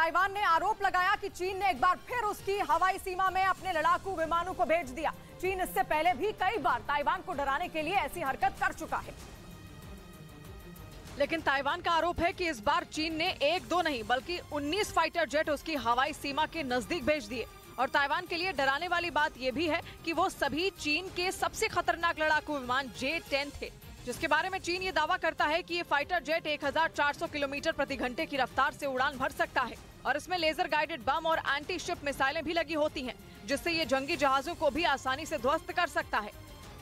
Taiwan ने आरोप लगाया कि चीन ने एक बार फिर उसकी हवाई सीमा में अपने लड़ाकू विमानों को भेज दिया। चीन इससे पहले भी कई बार ताइवान को डराने के लिए ऐसी हरकत कर चुका है। लेकिन ताइवान का आरोप है कि इस बार चीन ने एक दो नहीं बल्कि 19 फाइटर जेट उसकी हवाई सीमा के नजदीक भेज दिए। और ताइवान के लिए डराने वाली बात यह भी है कि वो सभी चीन के सबसे खतरनाक लड़ाकू विमान J-10 थे, जिसके बारे में चीन ये दावा करता है कि ये फाइटर जेट 1400 किलोमीटर प्रति घंटे की रफ्तार से उड़ान भर सकता है और इसमें लेजर गाइडेड बम और एंटी शिप मिसाइलें भी लगी होती हैं, जिससे ये जंगी जहाजों को भी आसानी से ध्वस्त कर सकता है।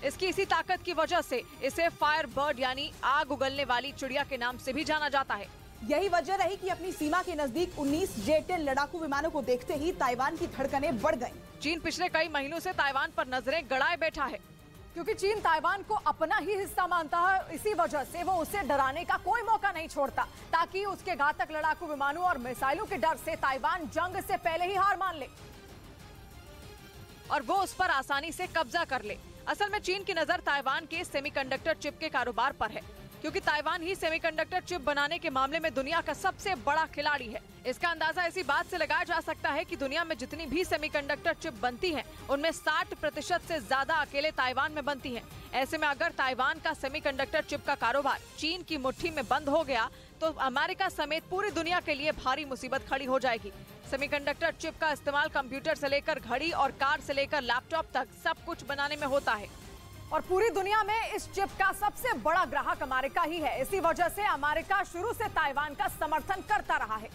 इसकी इसी ताकत की वजह से इसे फायर बर्ड यानी आग उगलने वाली चिड़िया के नाम से भी जाना जाता है। यही वजह रही कि अपनी सीमा के नजदीक 19 J-10 लड़ाकू विमानों को देखते ही ताइवान की धड़कनें बढ़ गईं। चीन पिछले कई महीनों से ताइवान पर नजरें गड़ाए बैठा है, क्योंकि चीन ताइवान को अपना ही हिस्सा मानता है। इसी वजह से वो उसे डराने का कोई मौका नहीं छोड़ता, ताकि उसके घातक लड़ाकू विमानों और मिसाइलों के डर से ताइवान जंग से पहले ही हार मान ले और वो उस पर आसानी से कब्जा कर ले। असल में चीन की नजर ताइवान के सेमीकंडक्टर चिप के कारोबार पर है, क्योंकि ताइवान ही सेमीकंडक्टर चिप बनाने के मामले में दुनिया का सबसे बड़ा खिलाड़ी है। इसका अंदाजा इसी बात से लगाया जा सकता है कि दुनिया में जितनी भी सेमीकंडक्टर चिप बनती हैं, उनमें 60% से ज्यादा अकेले ताइवान में बनती हैं। ऐसे में अगर ताइवान का सेमीकंडक्टर चिप का कारोबार चीन की मुट्ठी में बंद हो गया तो अमेरिका समेत पूरी दुनिया के लिए भारी मुसीबत खड़ी हो जाएगी। सेमीकंडक्टर चिप का इस्तेमाल कंप्यूटर से लेकर घड़ी और कार से लेकर लैपटॉप तक सब कुछ बनाने में होता है और पूरी दुनिया में इस चिप का सबसे बड़ा ग्राहक अमेरिका ही है। इसी वजह से अमेरिका शुरू से ताइवान का समर्थन करता रहा है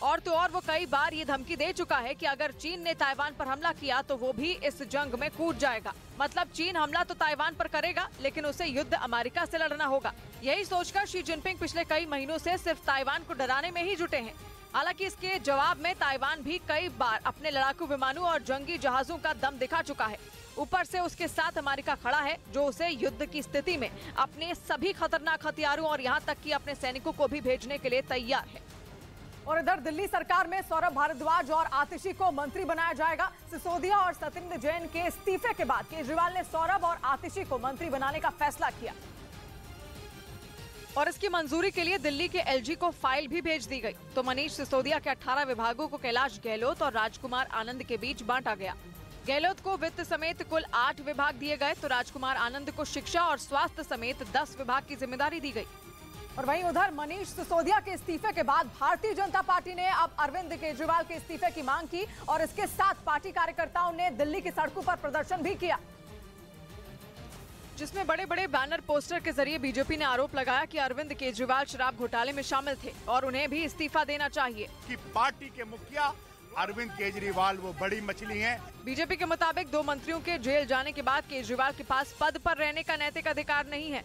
और तो और वो कई बार ये धमकी दे चुका है कि अगर चीन ने ताइवान पर हमला किया तो वो भी इस जंग में कूद जाएगा। मतलब चीन हमला तो ताइवान पर करेगा, लेकिन उसे युद्ध अमेरिका से लड़ना होगा। यही सोचकर शी जिनपिंग पिछले कई महीनों से सिर्फ ताइवान को डराने में ही जुटे हैं। हालांकि इसके जवाब में ताइवान भी कई बार अपने लड़ाकू विमानों और जंगी जहाजों का दम दिखा चुका है। ऊपर से उसके साथ अमेरिका खड़ा है, जो उसे युद्ध की स्थिति में अपने सभी खतरनाक हथियारों और यहाँ तक कि अपने सैनिकों को भी भेजने के लिए तैयार है। और इधर दिल्ली सरकार में सौरभ भारद्वाज और आतिशी को मंत्री बनाया जाएगा। सिसोदिया और सत्येंद्र जैन के इस्तीफे के बाद केजरीवाल ने सौरभ और आतिशी को मंत्री बनाने का फैसला किया और इसकी मंजूरी के लिए दिल्ली के एलजी को फाइल भी भेज दी गई। तो मनीष सिसोदिया के 18 विभागों को कैलाश गहलोत और राजकुमार आनंद के बीच बांटा गया। गहलोत को वित्त समेत कुल 8 विभाग दिए गए, तो राजकुमार आनंद को शिक्षा और स्वास्थ्य समेत 10 विभाग की जिम्मेदारी दी गई। और वहीं उधर मनीष सिसोदिया के इस्तीफे के बाद भारतीय जनता पार्टी ने अब अरविंद केजरीवाल के इस्तीफे की मांग की और इसके साथ पार्टी कार्यकर्ताओं ने दिल्ली की सड़कों पर प्रदर्शन भी किया, जिसमें बड़े बड़े बैनर पोस्टर के जरिए बीजेपी ने आरोप लगाया कि अरविंद केजरीवाल शराब घोटाले में शामिल थे और उन्हें भी इस्तीफा देना चाहिए। कि पार्टी के मुखिया अरविंद केजरीवाल वो बड़ी मछली हैं। बीजेपी के मुताबिक 2 मंत्रियों के जेल जाने के बाद केजरीवाल के पास पद पर रहने का नैतिक अधिकार नहीं है।